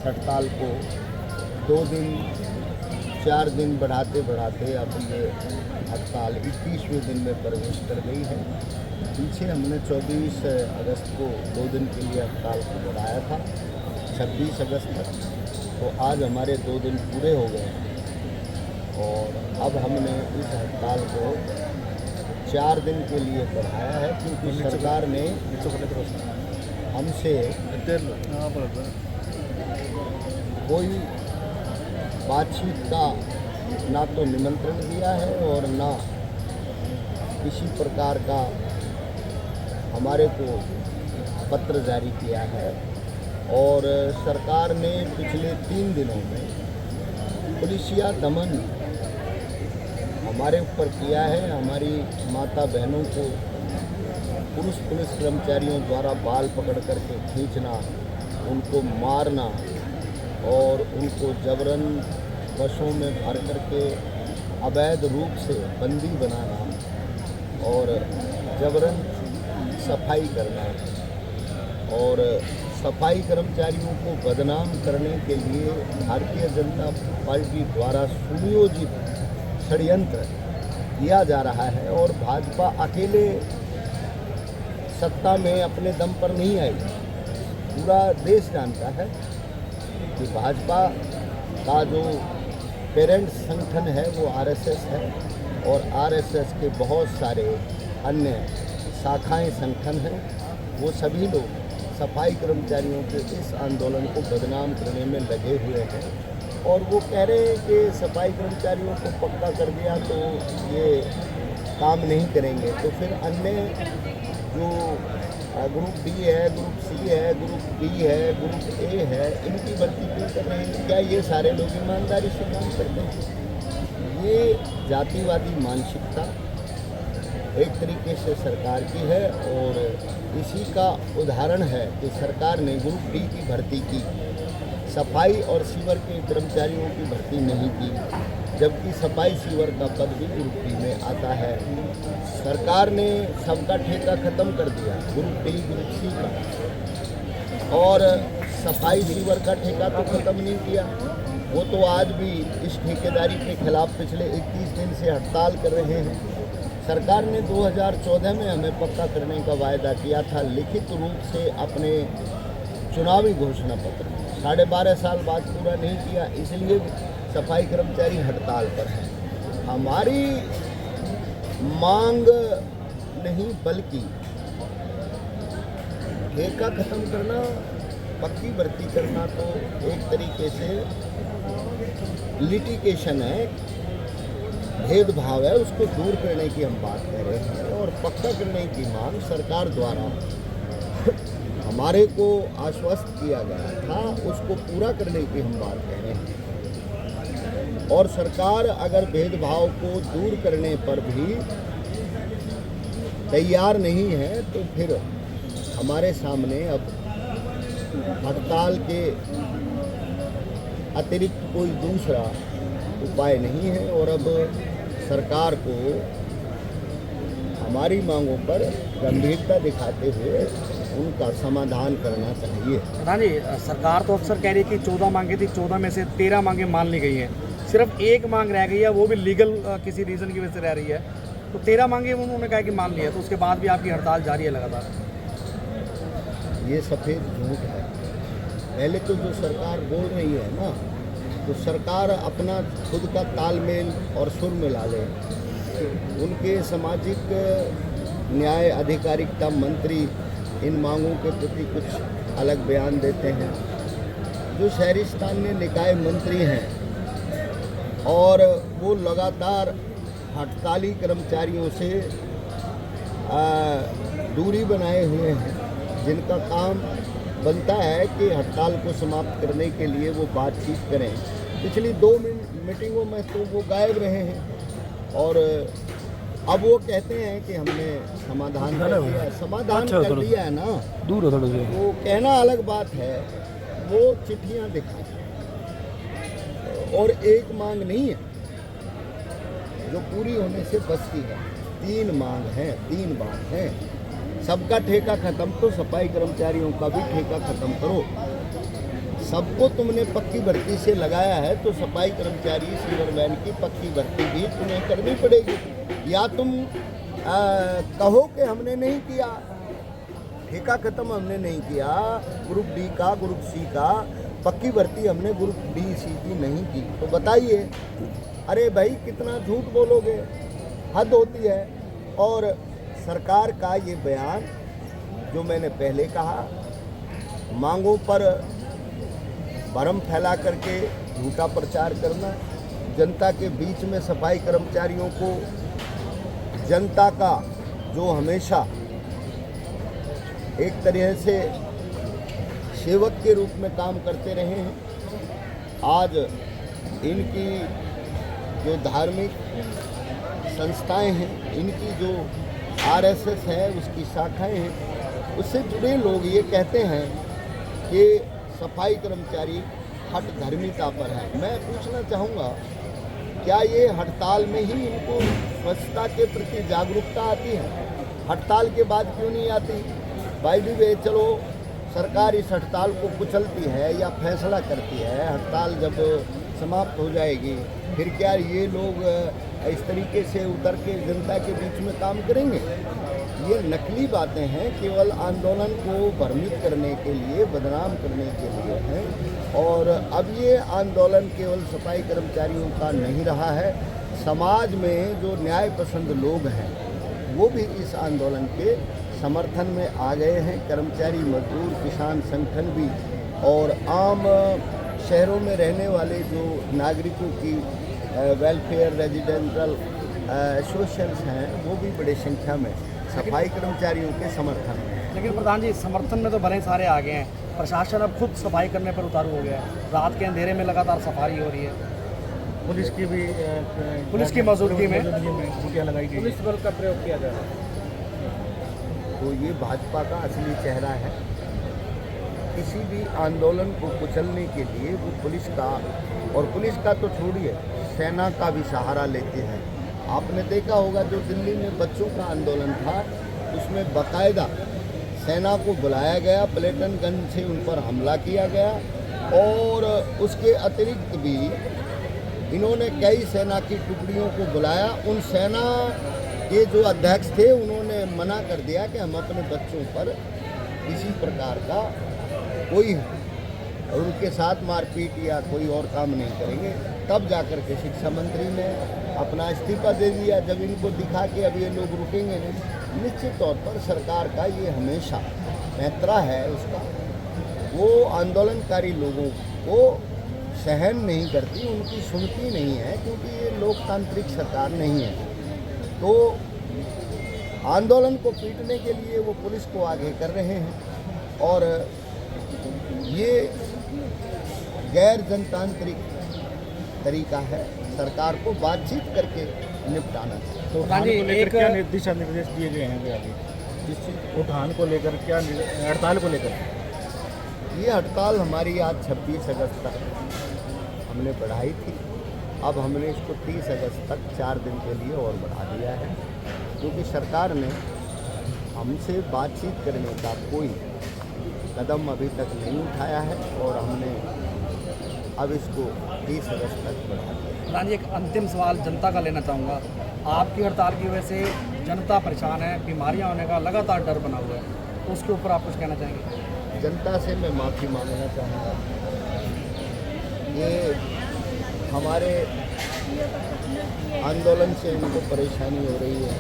हड़ताल को 2 दिन 4 दिन बढ़ाते बढ़ाते अब ये हड़ताल 21वें दिन में प्रवेश कर गई है। पीछे हमने 24 अगस्त को 2 दिन के लिए हड़ताल को बढ़ाया था 26 अगस्त तक, तो आज हमारे 2 दिन पूरे हो गए हैं और अब हमने इस हड़ताल को 4 दिन के लिए बढ़ाया है क्योंकि सरकार ने हमसे कोई बातचीत का ना तो निमंत्रण दिया है और ना किसी प्रकार का हमारे को पत्र जारी किया है। और सरकार ने पिछले 3 दिनों में पुलिसिया दमन हमारे ऊपर किया है। हमारी माता बहनों को पुलिस कर्मचारियों द्वारा बाल पकड़ करके खींचना, उनको मारना और उनको जबरन बसों में भर करके अवैध रूप से बंदी बनाना और जबरन सफाई करना और सफाई कर्मचारियों को बदनाम करने के लिए भारतीय जनता पार्टी द्वारा सुनियोजित षड्यंत्र किया जा रहा है। और भाजपा अकेले सत्ता में अपने दम पर नहीं आई। पूरा देश जानता है कि भाजपा का जो पेरेंट संगठन है वो आरएसएस है और आरएसएस के बहुत सारे अन्य शाखाएं संगठन हैं। वो सभी लोग सफाई कर्मचारियों के इस आंदोलन को बदनाम करने में लगे हुए हैं और वो कह रहे हैं कि सफाई कर्मचारियों को पक्का कर दिया तो ये काम नहीं करेंगे, तो फिर अन्य जो ग्रुप डी है, ग्रुप सी है, ग्रुप बी है, ग्रुप ए है, इनकी भर्ती क्यों कर रहे हैं? क्या ये सारे लोग ईमानदारी से काम करते हैं? ये जातिवादी मानसिकता एक तरीके से सरकार की है और इसी का उदाहरण है कि सरकार ने ग्रुप डी की भर्ती की, सफाई और सीवर के कर्मचारियों की भर्ती नहीं की, जबकि सफाई सीवर का पद भी ग्रुप डी में आता है। सरकार ने सबका ठेका ख़त्म कर दिया, ग्रुप डी ग्रुप सी का, और सफाई सीवर का ठेका तो ख़त्म नहीं किया। वो तो आज भी इस ठेकेदारी के खिलाफ पिछले 21 दिन से हड़ताल कर रहे हैं। सरकार ने 2014 में हमें पक्का करने का वायदा किया था लिखित रूप से अपने चुनावी घोषणा पत्र में, 12.5 साल बाद पूरा नहीं किया, इसलिए सफाई कर्मचारी हड़ताल पर हैं। हमारी मांग नहीं बल्कि ठेका ख़त्म करना, पक्की भर्ती करना तो एक तरीके से लिटिगेशन है, भेदभाव है, उसको दूर करने की हम बात कर रहे हैं। और पक्का करने की मांग सरकार द्वारा हमारे को आश्वस्त किया गया था, उसको पूरा करने की हम बात कर रहे हैं। और सरकार अगर भेदभाव को दूर करने पर भी तैयार नहीं है तो फिर हमारे सामने अब हड़ताल के अतिरिक्त कोई दूसरा उपाय नहीं है और अब सरकार को हमारी मांगों पर गंभीरता दिखाते हुए उनका समाधान करना चाहिए। प्रधान जी, सरकार तो अक्सर कह रही है कि 14 मांगे थी, 14 में से 13 मांगे मान ली गई हैं, सिर्फ एक मांग रह गई है, वो भी लीगल किसी रीज़न की वजह से रह रही है। तो 13 मांगे उन्होंने कहा कि मान लिया, तो उसके बाद भी आपकी हड़ताल जारी है लगातार। ये सफ़ेद झूठ है। पहले तो जो सरकार बोल रही है ना, तो सरकार अपना खुद का तालमेल और सुर मिला ले। उनके सामाजिक न्याय अधिकारिता मंत्री इन मांगों के प्रति कुछ अलग बयान देते हैं। जो शहरी स्थानीय निकाय मंत्री हैं और वो लगातार हड़ताली कर्मचारियों से दूरी बनाए हुए हैं, जिनका काम बनता है कि हड़ताल को समाप्त करने के लिए वो बातचीत करें। पिछली 2 मीटिंगों में तो वो गायब रहे हैं और अब वो कहते हैं कि हमने समाधान कर दिया। समाधान कर दिया है ना, दूर हो थोड़ा। वो कहना अलग बात है, वो चिट्ठियाँ दिखाएं और एक मांग नहीं है जो पूरी होने से बचती है। 3 मांग हैं, 3 बात हैं। सबका ठेका खत्म, तो सफाई कर्मचारियों का भी ठेका खत्म करो। सबको तुमने पक्की भर्ती से लगाया है तो सफाई कर्मचारी सीवरमैन की पक्की भर्ती भी तुम्हें करनी पड़ेगी। या तुम कहो कि हमने नहीं किया, ठेका खत्म हमने नहीं किया, ग्रुप डी का ग्रुप सी का पक्की भर्ती हमने ग्रुप डी सी की नहीं की, तो बताइए। अरे भाई कितना झूठ बोलोगे, हद होती है। और सरकार का ये बयान जो मैंने पहले कहा, मांगों पर भरम फैला करके झूठा प्रचार करना, जनता के बीच में सफाई कर्मचारियों को जनता का जो हमेशा एक तरह से सेवक के रूप में काम करते रहे हैं, आज इनकी जो धार्मिक संस्थाएं हैं, इनकी जो आरएसएस है उसकी शाखाएं हैं, उससे जुड़े लोग ये कहते हैं कि सफाई कर्मचारी हठ धर्मिता पर है। मैं पूछना चाहूँगा, क्या ये हड़ताल में ही इनको स्वच्छता के प्रति जागरूकता आती है? हड़ताल के बाद क्यों नहीं आती? भाई भी चलो सरकार इस हड़ताल को कुचलती है या फैसला करती है, हड़ताल जब समाप्त हो जाएगी फिर क्या ये लोग इस तरीके से उतर के जनता के बीच में काम करेंगे? ये नकली बातें हैं, केवल आंदोलन को भ्रमित करने के लिए, बदनाम करने के लिए हैं। और अब ये आंदोलन केवल सफाई कर्मचारियों का नहीं रहा है, समाज में जो न्याय पसंद लोग हैं वो भी इस आंदोलन के समर्थन में आ गए हैं। कर्मचारी, मजदूर, किसान संगठन भी और आम शहरों में रहने वाले जो नागरिकों की वेलफेयर रेजिडेंटल एसोसिएशंस हैं वो भी बड़ी संख्या में सफाई कर्मचारियों के समर्थन में। लेकिन प्रधान जी, समर्थन में तो भले सारे आ गए हैं, प्रशासन अब खुद सफाई करने पर उतारू हो गया है। रात के अंधेरे में लगातार सफाई हो रही है, पुलिस की भी पुलिस की मौजूदगी में ड्यूटियाँ लगाई गई, पुलिस बल का प्रयोग किया जा रहा है। तो ये भाजपा का असली चेहरा है। किसी भी आंदोलन को कुचलने के लिए वो पुलिस का, और पुलिस का तो छोड़िए, सेना का भी सहारा लेते हैं। आपने देखा होगा जो दिल्ली में बच्चों का आंदोलन था उसमें बाकायदा सेना को बुलाया गया, प्लेटन गन से उन पर हमला किया गया, और उसके अतिरिक्त भी इन्होंने कई सेना की टुकड़ियों को बुलाया। उन सेना के जो अध्यक्ष थे उन्होंने मना कर दिया कि हम अपने बच्चों पर किसी प्रकार का कोई और उनके साथ मारपीट या कोई और काम नहीं करेंगे। तब जाकर के शिक्षा मंत्री ने अपना इस्तीफा दे दिया, जब इनको दिखा कि अब ये लोग रुकेंगे नहीं। निश्चित तौर पर सरकार का ये हमेशा पैतरा है उसका, वो आंदोलनकारी लोगों को सहन नहीं करती, उनकी सुनती नहीं है, क्योंकि ये लोकतांत्रिक सरकार नहीं है। तो आंदोलन को पीटने के लिए वो पुलिस को आगे कर रहे हैं, और ये गैर जनतांत्रिक तरीका है। सरकार को बातचीत करके निपटाना चाहिए। तो उठान को लेकर क्या दिशा निर्देश दिए गए हैं अभी? जिस उठान को लेकर क्या, हड़ताल को लेकर? ये हड़ताल हमारी आज 26 अगस्त तक हमने बढ़ाई थी। अब हमने इसको 30 अगस्त तक 4 दिन के लिए और बढ़ा दिया है, क्योंकि सरकार ने हमसे बातचीत करने का कोई कदम अभी तक नहीं उठाया है, और हमने अब इसको 30 अगस्त तक बढ़ा दिया। प्रधान जी, एक अंतिम सवाल जनता का लेना चाहूँगा। आपकी हड़ताल की वजह से जनता परेशान है, बीमारियाँ होने का लगातार डर बना हुआ है, तो उसके ऊपर आप कुछ कहना चाहेंगे? जनता से मैं माफ़ी मांगना चाहूँगा। ये हमारे आंदोलन से उनको परेशानी हो रही है,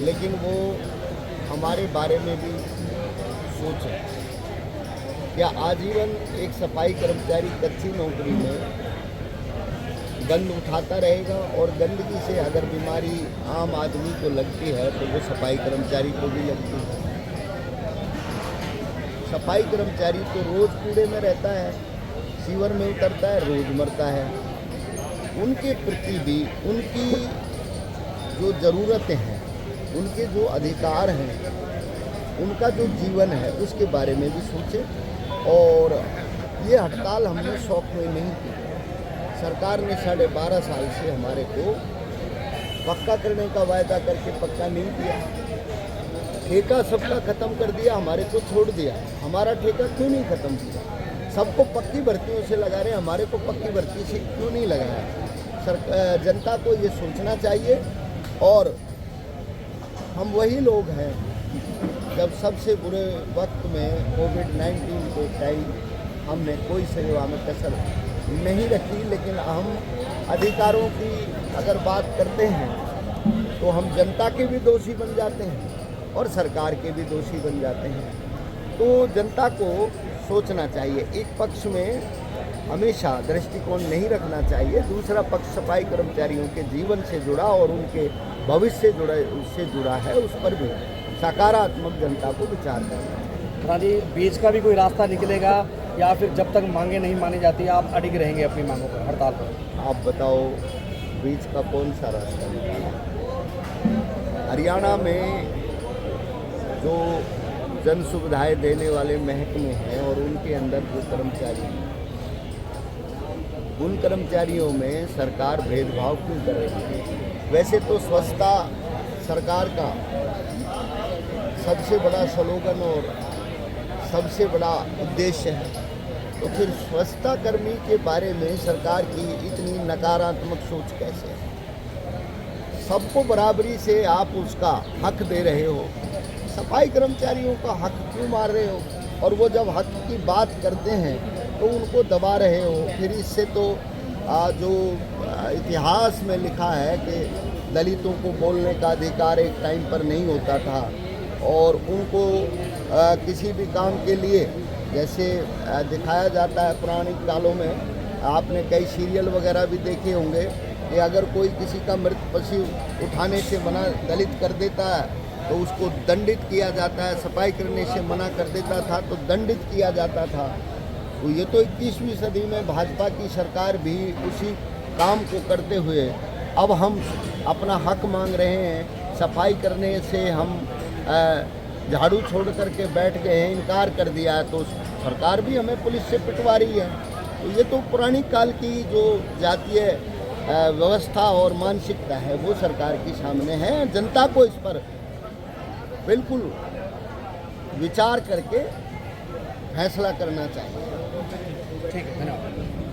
लेकिन वो हमारे बारे में भी सोचें। क्या आजीवन एक सफाई कर्मचारी कच्ची नौकरी में गंद उठाता रहेगा? और गंदगी से अगर बीमारी आम आदमी को लगती है तो वो सफाई कर्मचारी को भी लगती है। सफाई कर्मचारी तो रोज़ कूड़े में रहता है, सीवर में उतरता है, रोज़ मरता है। उनके प्रति भी, उनकी जो ज़रूरतें हैं, उनके जो अधिकार हैं, उनका जो जीवन है, उसके बारे में भी सोचें। और ये हड़ताल हमने शौक में नहीं की। सरकार ने 12.5 साल से हमारे को पक्का करने का वायदा करके पक्का नहीं किया। ठेका सबका ख़त्म कर दिया, हमारे को छोड़ दिया। हमारा ठेका क्यों नहीं ख़त्म किया? सबको पक्की भर्तियों से लगा रहे हैं, हमारे को पक्की भर्ती से क्यों नहीं लगाया? जनता को ये सोचना चाहिए। और हम वही लोग हैं, जब सबसे बुरे वक्त में कोविड-19 के टाइम हमने कोई सेवा में कसर नहीं रखी, लेकिन हम अधिकारों की अगर बात करते हैं तो हम जनता के भी दोषी बन जाते हैं और सरकार के भी दोषी बन जाते हैं। तो जनता को सोचना चाहिए, एक पक्ष में हमेशा दृष्टिकोण नहीं रखना चाहिए, दूसरा पक्ष सफाई कर्मचारियों के जीवन से जुड़ा और उनके भविष्य से जुड़ा है, उस पर भी सकारात्मक जनता को विचार करना है। प्रधान जी, बीच का भी कोई रास्ता निकलेगा या फिर जब तक मांगे नहीं मानी जाती आप अडिग रहेंगे अपनी मांगों पर, हड़ताल पर? आप बताओ, बीच का कौन सा रास्ता निकाला? हरियाणा में जो जन सुविधाएं देने वाले महकमे हैं और उनके अंदर जो कर्मचारी हैं, उन कर्मचारियों में सरकार भेदभाव क्यों कर रही है? वैसे तो स्वच्छता सरकार का सबसे बड़ा स्लोगन और सबसे बड़ा उद्देश्य है, तो फिर स्वच्छता कर्मी के बारे में सरकार की इतनी नकारात्मक सोच कैसे है? सबको बराबरी से आप उसका हक दे रहे हो, सफाई कर्मचारियों का हक क्यों मार रहे हो? और वो जब हक की बात करते हैं तो उनको दबा रहे हो। फिर इससे तो जो इतिहास में लिखा है कि दलितों को बोलने का अधिकार एक टाइम पर नहीं होता था और उनको किसी भी काम के लिए, जैसे दिखाया जाता है पुराने कालों में, आपने कई सीरियल वगैरह भी देखे होंगे कि अगर कोई किसी का मृत पशु उठाने से मना दलित कर देता है तो उसको दंडित किया जाता है, सफाई करने से मना कर देता था तो दंडित किया जाता था। तो ये तो 21वीं सदी में भाजपा की सरकार भी उसी काम को करते हुए अब हम अपना हक मांग रहे हैं। सफाई करने से हम झाड़ू छोड़ करके बैठ गए हैं, इनकार कर दिया है, तो सरकार भी हमें पुलिस से पिटवा रही है। तो ये तो पुरानी काल की जो जातीय व्यवस्था और मानसिकता है वो सरकार के सामने है। जनता को इस पर बिल्कुल विचार करके फैसला करना चाहिए। ठीक है, धन्यवाद।